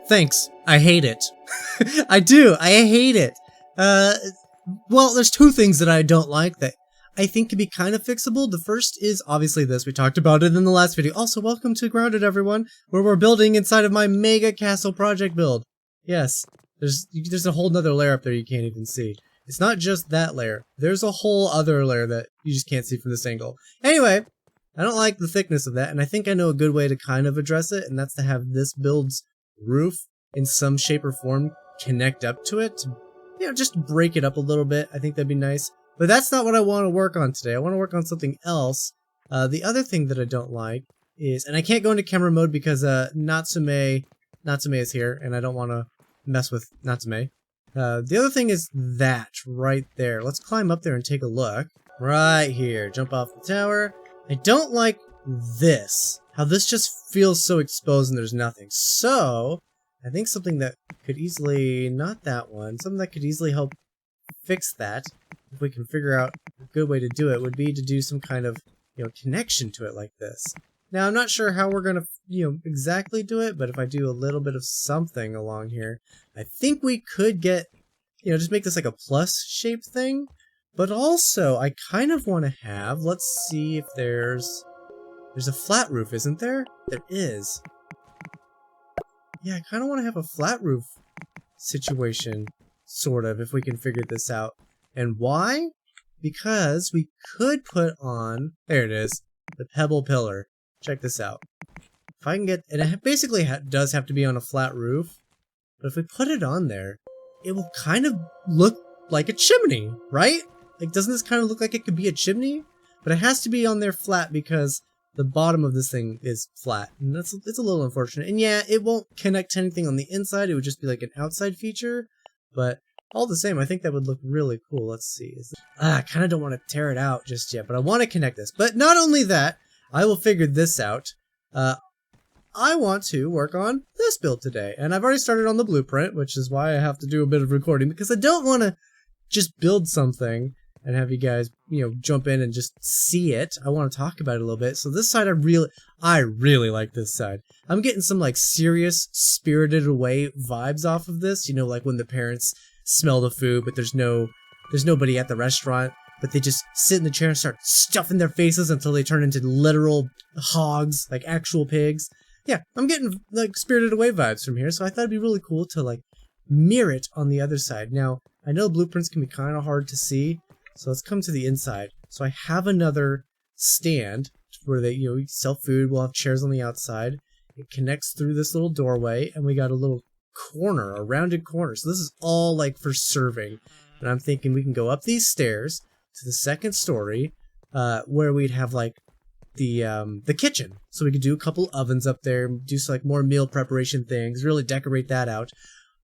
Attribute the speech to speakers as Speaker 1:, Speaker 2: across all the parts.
Speaker 1: Thanks. I hate it. I do. I hate it. Well, there's two things that I don't like that I think can be kind of fixable. The first is obviously this. We talked about it in the last video. Also, welcome to Grounded, everyone, where we're building inside of my mega castle project build. Yes, there's a whole nother layer up there you can't even see. It's not just that layer. There's a whole other layer that you just can't see from this angle. Anyway, I don't like the thickness of that, and I think I know a good way to kind of address it, and that's to have this build's roof in some shape or form connect up to it to, you know, just break it up a little bit. I think that'd be nice. But that's not what I want to work on today. I want to work on something else. The other thing that I don't like is, and I can't go into camera mode because Natsume is here, and I don't want to mess with Natsume. The other thing is that right there. Let's climb up there and take a look. Right here. Jump off the tower. I don't like this. How this just feels so exposed and there's nothing. So, I think something that could easily, not that one, something that could easily help fix that, if we can figure out a good way to do it, would be to do some kind of, you know, connection to it like this. Now, I'm not sure how we're gonna, you know, exactly do it, but if I do a little bit of something along here, I think we could get, you know, just make this like a plus shaped thing. But also, I kind of want to have, let's see if there's a flat roof, isn't there? There is. Yeah, I kind of want to have a flat roof situation, sort of, if we can figure this out. And why? Because we could put on, there it is, the pebble pillar. Check this out. If I can get, and it basically does have to be on a flat roof, but if we put it on there, it will kind of look like a chimney, right? Like, doesn't this kind of look like it could be a chimney? But it has to be on there flat because the bottom of this thing is flat. And it's a little unfortunate. And yeah, it won't connect to anything on the inside. It would just be like an outside feature. But all the same, I think that would look really cool. Let's see. I kind of don't want to tear it out just yet, but I want to connect this. But not only that, I will figure this out. I want to work on this build today. And I've already started on the blueprint, which is why I have to do a bit of recording, because I don't want to just build something and have you guys, you know, jump in and just see it. I want to talk about it a little bit. So this side, I really like this side. I'm getting some like serious Spirited Away vibes off of this. You know, like when the parents smell the food, but there's nobody at the restaurant, but they just sit in the chair and start stuffing their faces until they turn into literal hogs, like actual pigs. Yeah, I'm getting like Spirited Away vibes from here. So I thought it'd be really cool to like mirror it on the other side. Now, I know blueprints can be kind of hard to see. So let's come to the inside. So I have another stand where they, you know, sell food. We'll have chairs on the outside. It connects through this little doorway, and we got a little corner, a rounded corner. So this is all like for serving. And I'm thinking we can go up these stairs to the second story, where we'd have like the kitchen. So we could do a couple ovens up there, do some like more meal preparation things, really decorate that out.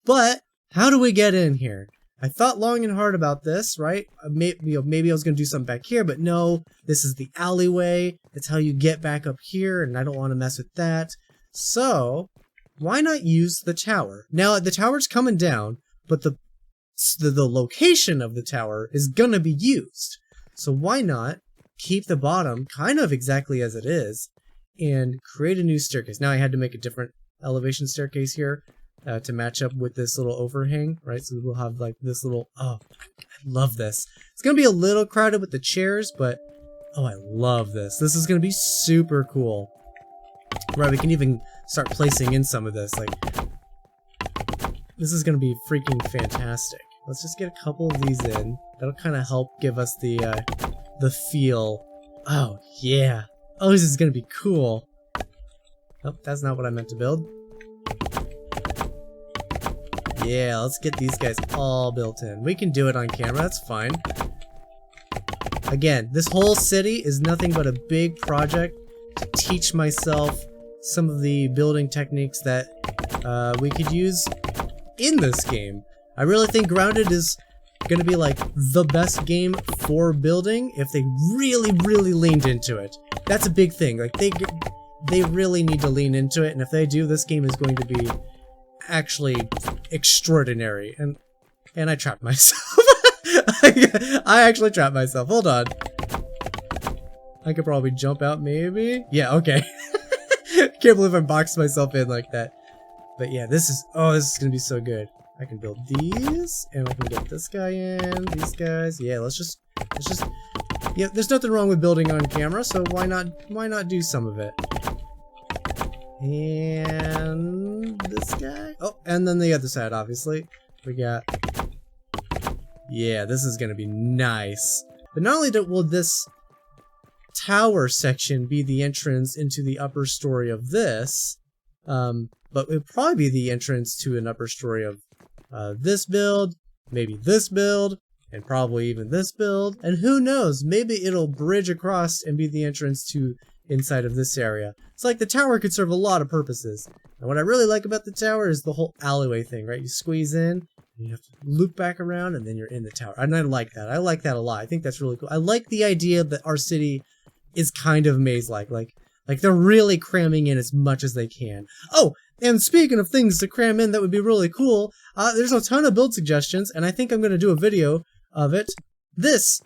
Speaker 1: But how do we get in here? I thought long and hard about this, right? Maybe I was going to do something back here, but no, this is the alleyway. It's how you get back up here, and I don't want to mess with that. So, why not use the tower? Now, the tower's coming down, but the location of the tower is going to be used. So why not keep the bottom kind of exactly as it is and create a new staircase? Now, I had to make a different elevation staircase here. To match up with this little overhang, right? So we'll have like this little, oh, I love this. It's going to be a little crowded with the chairs, but, oh, I love this. This is going to be super cool. Right, we can even start placing in some of this. Like, this is going to be freaking fantastic. Let's just get a couple of these in. That'll kind of help give us the feel. Oh, yeah. Oh, this is going to be cool. Oh, that's not what I meant to build. Yeah, let's get these guys all built in. We can do it on camera, that's fine. Again, this whole city is nothing but a big project to teach myself some of the building techniques that we could use in this game. I really think Grounded is gonna be like the best game for building if they really, really leaned into it. That's a big thing. Like they really need to lean into it, and if they do, this game is going to be actually extraordinary. And I trapped myself. I actually trapped myself. Hold on. I could probably jump out maybe. Yeah, okay. Can't believe I boxed myself in like that. But yeah, this is gonna be so good. I can build these, and I can get this guy in, these guys. Yeah, let's just, yeah, there's nothing wrong with building on camera, so why not do some of it? And this guy. Oh, and then the other side, obviously. We got, yeah, this is gonna be nice. But not only will this tower section be the entrance into the upper story of this, but it would probably be the entrance to an upper story of this build, maybe this build, and probably even this build. And who knows, maybe it'll bridge across and be the entrance to inside of this area. It's like the tower could serve a lot of purposes. And what I really like about the tower is the whole alleyway thing, right? You squeeze in, and you have to loop back around, and then you're in the tower. And I like that. I like that a lot. I think that's really cool. I like the idea that our city is kind of maze-like. Like they're really cramming in as much as they can. Oh, and speaking of things to cram in that would be really cool, there's a ton of build suggestions, and I think I'm going to do a video of it. This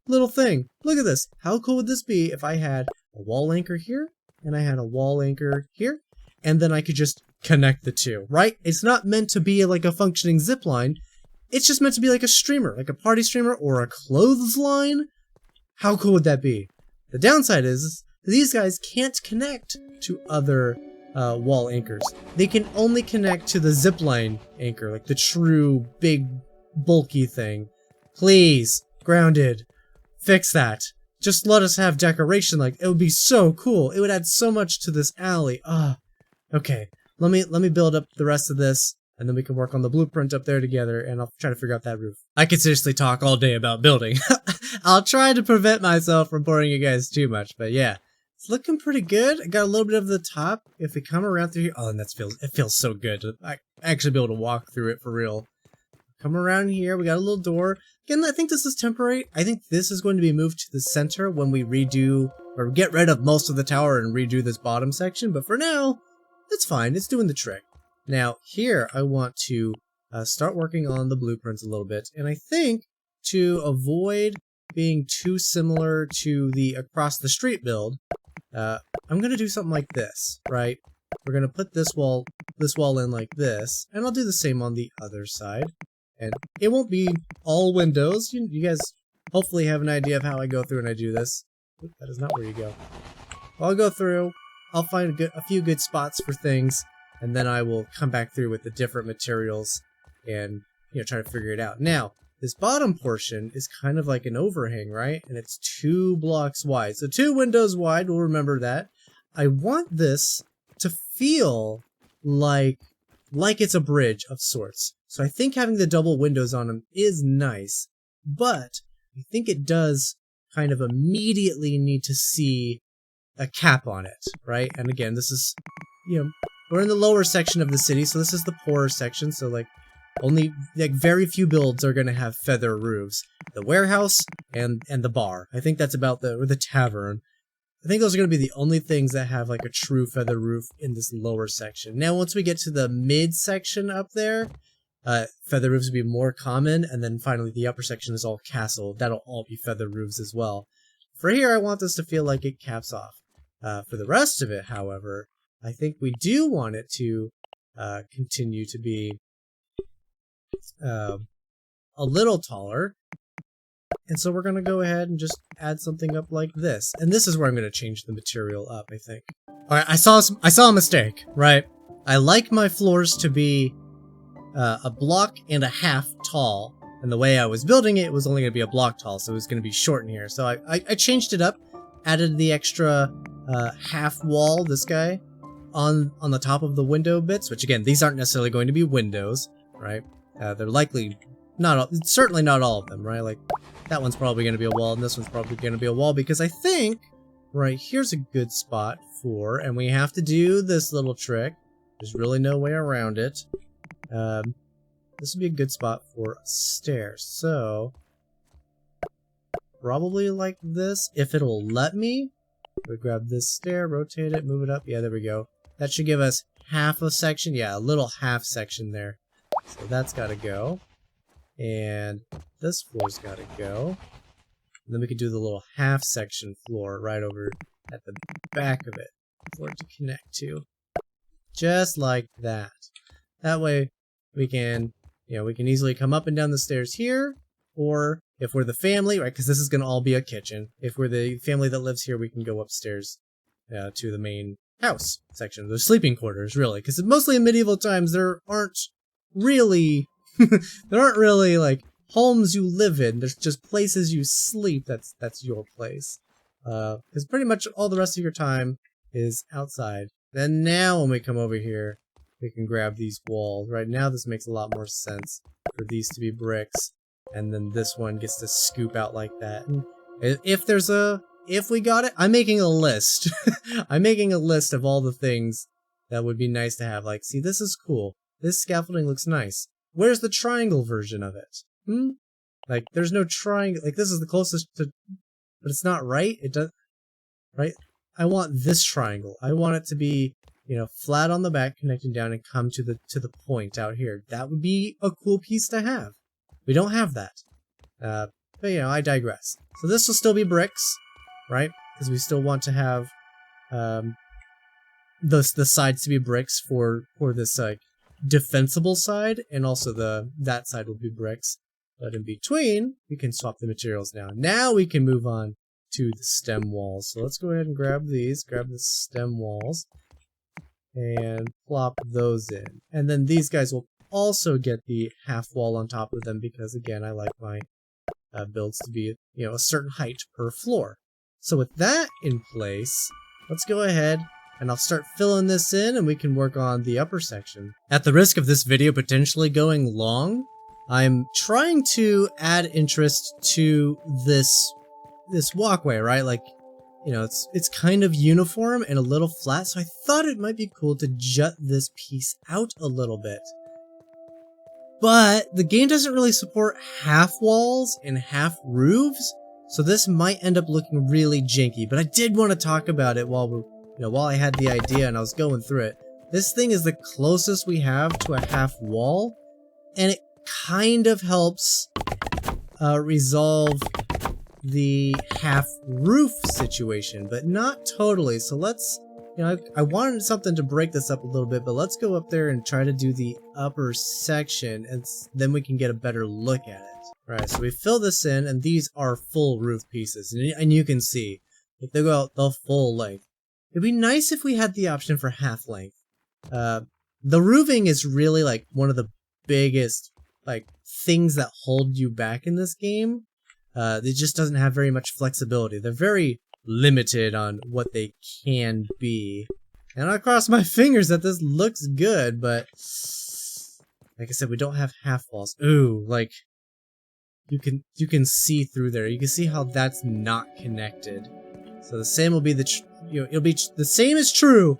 Speaker 1: little thing. Look at this. How cool would this be if I had a wall anchor here, and I had a wall anchor here, and then I could just connect the two, right? It's not meant to be like a functioning zip line. It's just meant to be like a streamer, like a party streamer or a clothesline. How cool would that be? The downside is these guys can't connect to other wall anchors. They can only connect to the zipline anchor, like the true big bulky thing. Please, Grounded, fix that. Just let us have decoration. Like, it would be so cool. It would add so much to this alley. Okay. Let me build up the rest of this, and then we can work on the blueprint up there together, and I'll try to figure out that roof. I could seriously talk all day about building. I'll try to prevent myself from boring you guys too much, but yeah. It's looking pretty good. I got a little bit of the top. If we come around through here, oh, and it feels so good to actually be able to walk through it for real. Come around here, we got a little door. Again, I think this is temporary. I think this is going to be moved to the center when we redo, or get rid of most of the tower and redo this bottom section, but for now, it's fine. It's doing the trick. Now, here, I want to start working on the blueprints a little bit, and I think to avoid being too similar to the across the street build, I'm gonna do something like this, right? We're gonna put this wall in like this, and I'll do the same on the other side. And it won't be all windows. You guys hopefully have an idea of how I go through and I do this. Oop, that is not where you go. I'll go through, I'll find a few good spots for things, and then I will come back through with the different materials and, try to figure it out. Now, this bottom portion is kind of like an overhang, right? And it's 2 blocks wide. So 2 windows wide, we'll remember that. I want this to feel like it's a bridge of sorts. So I think having the double windows on them is nice, but I think it does kind of immediately need to see a cap on it, right? And again, this is, we're in the lower section of the city, so this is the poorer section, so only very few builds are going to have feather roofs. The warehouse and the bar. I think that's about or the tavern. I think those are going to be the only things that have like a true feather roof in this lower section. Now, once we get to the mid section up there, feather roofs will be more common, and then finally the upper section is all castle. That'll all be feather roofs as well. For here, I want this to feel like it caps off. For the rest of it, however, I think we do want it to continue to be a little taller. And so we're going to go ahead and just add something up like this. And this is where I'm going to change the material up, I think. Alright, I saw a mistake, right? I like my floors to be a block and a half tall. And the way I was building it was only going to be a block tall, so it was going to be short in here. So I changed it up, added the extra half wall, this guy, on the top of the window bits, which again, these aren't necessarily going to be windows, right? They're likely certainly not all of them, right? Like, that one's probably going to be a wall, and this one's probably going to be a wall, because I think right here's a good spot for, and we have to do this little trick. There's really no way around it. This would be a good spot for stairs, so probably like this, if it'll let me. We grab this stair, rotate it, move it up. Yeah, there we go. That should give us half a section. Yeah, a little half section there. So that's got to go. And this floor's got to go. And then we could do the little half section floor right over at the back of it for it to connect to. Just like that. That way we can, we can easily come up and down the stairs here, or if we're the family, right, because this is going to all be a kitchen. If we're the family that lives here, we can go upstairs to the main house section, the sleeping quarters, really, because mostly in medieval times there aren't really like homes you live in. There's just places you sleep. That's your place, because pretty much all the rest of your time is outside. Then now when we come over here, we can grab these walls. Right now this makes a lot more sense for these to be bricks, and then this one gets to scoop out like that. And if we got it, I'm making a list. I'm making a list of all the things that would be nice to have. Like, see, this is cool. This scaffolding looks nice. Where's the triangle version of it? Like, there's no triangle. Like, this is the closest to, but it's not right. It does, right? I want this triangle. I want it to be, flat on the back, connecting down and come to the point out here. That would be a cool piece to have. We don't have that. But I digress. So this will still be bricks, right? Because we still want to have the sides to be bricks for this defensible side, and also that side will be bricks. But in between, we can swap the materials now. Now we can move on to the stem walls. So let's go ahead and grab the stem walls and plop those in. And then these guys will also get the half wall on top of them, because again, I like my builds to be, a certain height per floor. So with that in place, let's go ahead and I'll start filling this in, and we can work on the upper section. At the risk of this video potentially going long, I'm trying to add interest to this walkway, right? Like, it's kind of uniform and a little flat, so I thought it might be cool to jut this piece out a little bit. But the game doesn't really support half walls and half roofs, so this might end up looking really janky. But I did want to talk about it while I had the idea and I was going through it. This thing is the closest we have to a half wall, and it kind of helps resolve the half roof situation, but not totally. So let's, I wanted something to break this up a little bit, but let's go up there and try to do the upper section, and then we can get a better look at it. All right, so we fill this in, and these are full roof pieces, and you can see if they go out the full length. It'd be nice if we had the option for half length. The roofing is really like one of the biggest things that hold you back in this game. It just doesn't have very much flexibility. They're very limited on what they can be. And I cross my fingers that this looks good, but like I said, we don't have half walls. Ooh, like you can see through there. You can see how that's not connected. So the same will be it'll be the same is true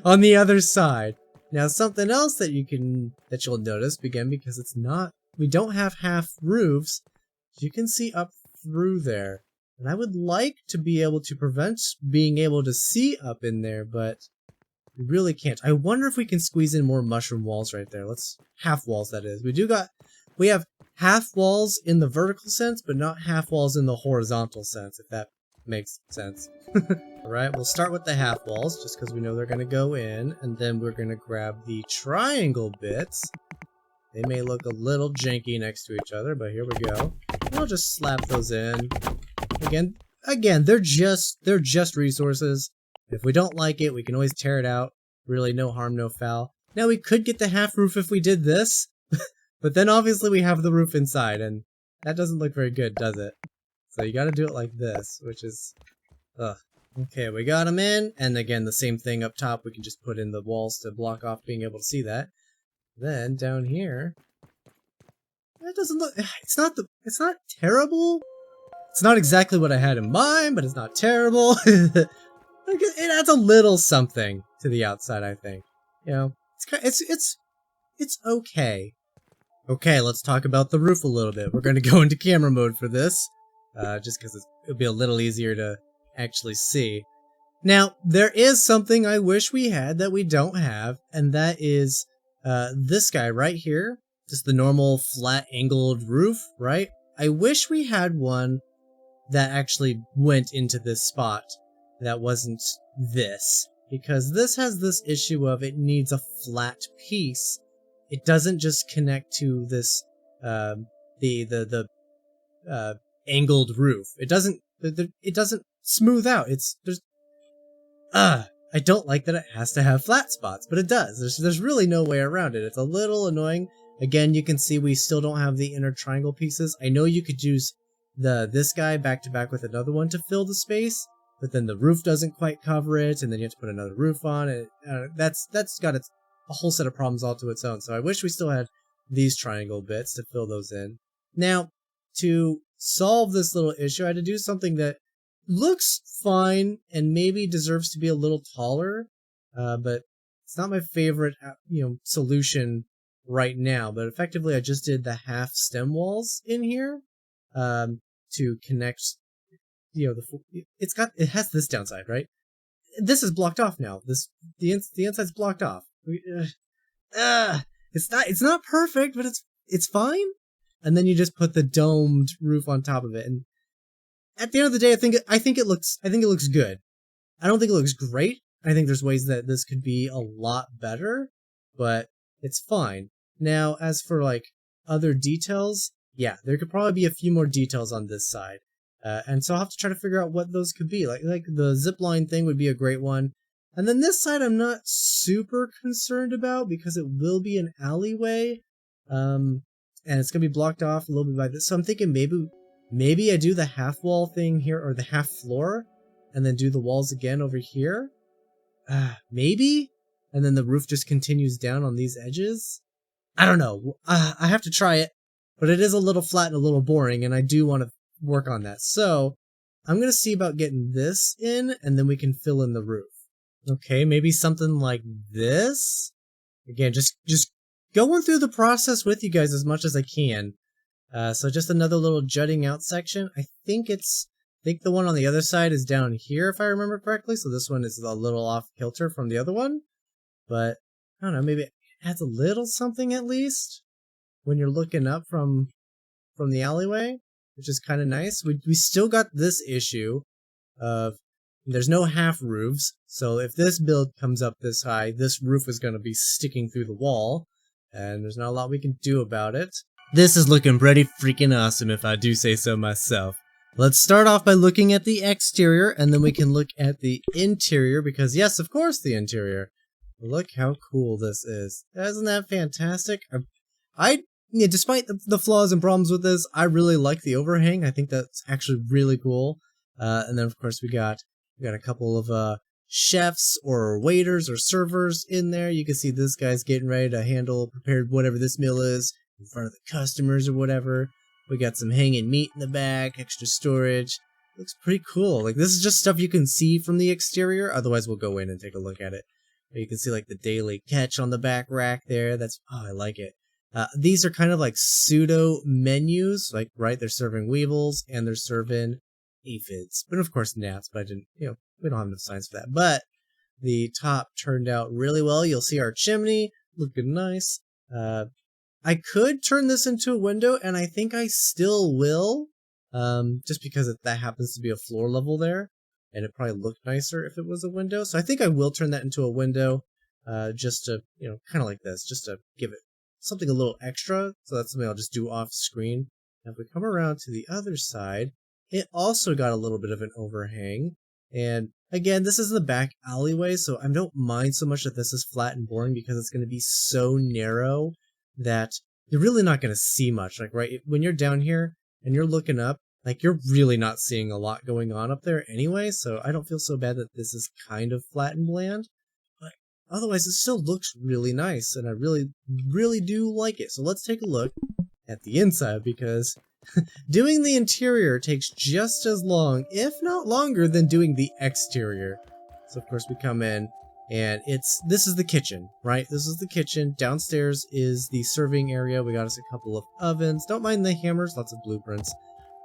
Speaker 1: on the other side. Now something else that you'll notice, again, because we don't have half roofs, you can see up through there. And I would like to be able to prevent being able to see up in there, but we really can't. I wonder if we can squeeze in more mushroom walls right there. Half walls, that is. We have half walls in the vertical sense, but not half walls in the horizontal sense, if that makes sense. Alright, we'll start with the half walls, just because we know they're going to go in, and then we're going to grab the triangle bits. They may look a little janky next to each other, but here we go. And I'll just slap those in. Again, they're just resources. If we don't like it, we can always tear it out. Really, no harm, no foul. Now, we could get the half roof if we did this, but then obviously we have the roof inside, and that doesn't look very good, does it? So you gotta do it like this, which is... ugh. Okay, we got them in, and again, the same thing up top. We can just put in the walls to block off being able to see that. Then, down here... that doesn't look... It's not terrible. It's not exactly what I had in mind, but it's not terrible. It adds a little something to the outside, I think. It's okay. Okay, let's talk about the roof a little bit. We're going to go into camera mode for this, just because it'll be a little easier to actually see. Now, there is something I wish we had that we don't have, and that is this guy right here. Just the normal flat angled roof, right? I wish we had one that actually went into this spot that wasn't this. because this has this issue of it needs a flat piece. It doesn't just connect to this the angled roof. It doesn't smooth out. I don't like that it has to have flat spots, but it does. There's really no way around it. It's a little annoying. Again, you can see we still don't have the inner triangle pieces. I know you could use this guy back to back with another one to fill the space, but then the roof doesn't quite cover it, and then you have to put another roof on it. That's got a whole set of problems all to its own. So I wish we still had these triangle bits to fill those in. Now, to solve this little issue, I had to do something that looks fine and maybe deserves to be a little taller, but it's not my favorite solution right now. But effectively, I just did the half stem walls in here to connect. It has this downside, right? This is blocked off now. The inside's blocked off. It's not perfect, but it's fine. And then you just put the domed roof on top of it, and at the end of the day, I think it looks good. I don't think it looks great. I think there's ways that this could be a lot better, but it's fine. Now, as for like other details, yeah, there could probably be a few more details on this side, and so I'll have to try to figure out what those could be. Like the zipline thing would be a great one, and then this side I'm not super concerned about because it will be an alleyway, and it's gonna be blocked off a little bit by this. So I'm thinking maybe I do the half wall thing here, or the half floor, and then do the walls again over here. Maybe? And then the roof just continues down on these edges? I don't know. I have to try it, but it is a little flat and a little boring, and I do want to work on that. So I'm going to see about getting this in, and then we can fill in the roof. Okay, maybe something like this? Again, just going through the process with you guys as much as I can. So just another little jutting out section. I think the one on the other side is down here, if I remember correctly. So this one is a little off kilter from the other one. But, I don't know, maybe it adds a little something at least when you're looking up from the alleyway, which is kind of nice. We still got this issue of there's no half roofs. So if this build comes up this high, this roof is going to be sticking through the wall. And there's not a lot we can do about it. This is looking pretty freaking awesome if I do say so myself. Let's start off by looking at the exterior, and then we can look at the interior, because yes, of course, the interior. Look how cool this is. Isn't that fantastic? Despite the flaws and problems with this, I really like the overhang. I think that's actually really cool. And then of course we got a couple of chefs or waiters or servers in there. You can see this guy's getting ready to prepare whatever this meal is in front of the customers or whatever. We got some hanging meat in the back, extra storage. Looks pretty cool. Like, this is just stuff you can see from the exterior. Otherwise, we'll go in and take a look at it. You can see like the daily catch on the back rack there. I like it. These are kind of like pseudo menus. Like, right, they're serving weevils and they're serving aphids. But of course, gnats. But we don't have enough science for that. But the top turned out really well. You'll see our chimney looking nice. I could turn this into a window, and I think I still will, just because that happens to be a floor level there, and it probably looked nicer if it was a window. So I think I will turn that into a window, just to, kind of like this, just to give it something a little extra. So that's something I'll just do off screen. Now if we come around to the other side, it also got a little bit of an overhang. And again, this is the back alleyway, so I don't mind so much that this is flat and boring because it's going to be so narrow that you're really not going to see much. Like, right, when you're down here and you're looking up, like, you're really not seeing a lot going on up there anyway, so I don't feel so bad that this is kind of flat and bland. But otherwise, it still looks really nice, and I really, really do like it. So let's take a look at the inside, because doing the interior takes just as long, if not longer, than doing the exterior. So of course we come in, and this is the kitchen, right? This is the kitchen. Downstairs is the serving area. We got us a couple of ovens. Don't mind the hammers, lots of blueprints.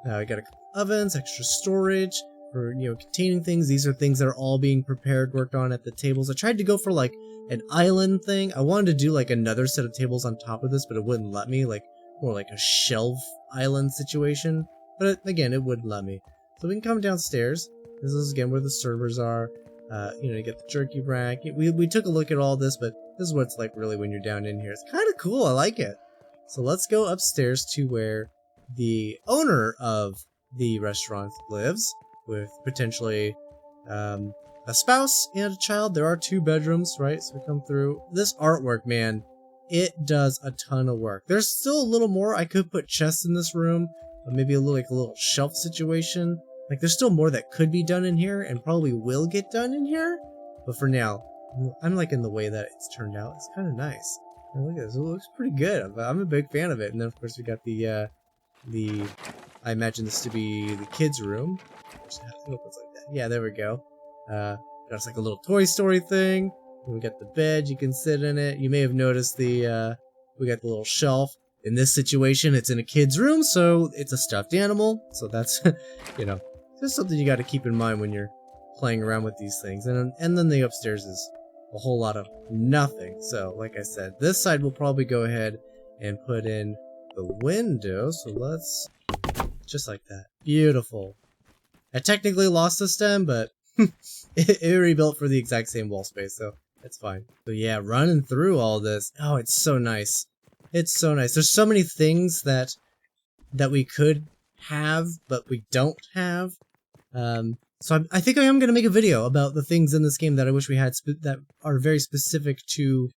Speaker 1: We got a couple ovens, extra storage for, containing things. These are things that are all being prepared, worked on at the tables. I tried to go for like an island thing. I wanted to do like another set of tables on top of this, but it wouldn't let me, like more like a shelf island situation. But again, it wouldn't let me. So we can come downstairs. This is again where the servers are. You know, you get the jerky rack. We took a look at all this, but this is what it's like really when you're down in here. It's kind of cool. I like it. So let's go upstairs to where the owner of the restaurant lives, with potentially a spouse and a child. There are 2 bedrooms, right? So we come through. This artwork, man, it does a ton of work. There's still a little more. I could put chests in this room, but maybe a little shelf situation. Like, there's still more that could be done in here and probably will get done in here. But for now, I'm liking the way that it's turned out. It's kind of nice. And look at this. It looks pretty good. I'm a big fan of it. And then, of course, we got the I imagine this to be the kids' room. It opens like that. Yeah, there we go. That's like a little Toy Story thing. And we got the bed. You can sit in it. You may have noticed we got the little shelf. In this situation, it's in a kid's room, so it's a stuffed animal. So that's, you know, just something you got to keep in mind when you're playing around with these things. And then the upstairs is a whole lot of nothing. So, like I said, this side we'll probably go ahead and put in the window. So let's, just like that. Beautiful. I technically lost the stem, but it rebuilt for the exact same wall space, so that's fine. So yeah, running through all this. Oh, it's so nice. It's so nice. There's so many things that we could have, but we don't have. So I think I am going to make a video about the things in this game that I wish we had that are very specific to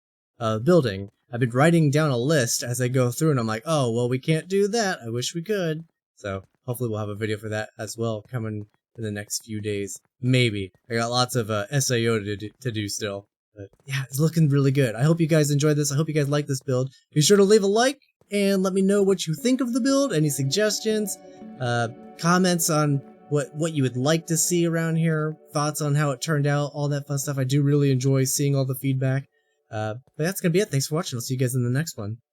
Speaker 1: building. I've been writing down a list as I go through, and I'm like, oh, well, we can't do that. I wish we could. So hopefully we'll have a video for that as well coming in the next few days. Maybe. I got lots of SAO to do still. But yeah, it's looking really good. I hope you guys enjoyed this. I hope you guys like this build. Be sure to leave a like and let me know what you think of the build. Any suggestions, comments on what you would like to see around here, thoughts on how it turned out, all that fun stuff. I do really enjoy seeing all the feedback. But that's going to be it. Thanks for watching. I'll see you guys in the next one.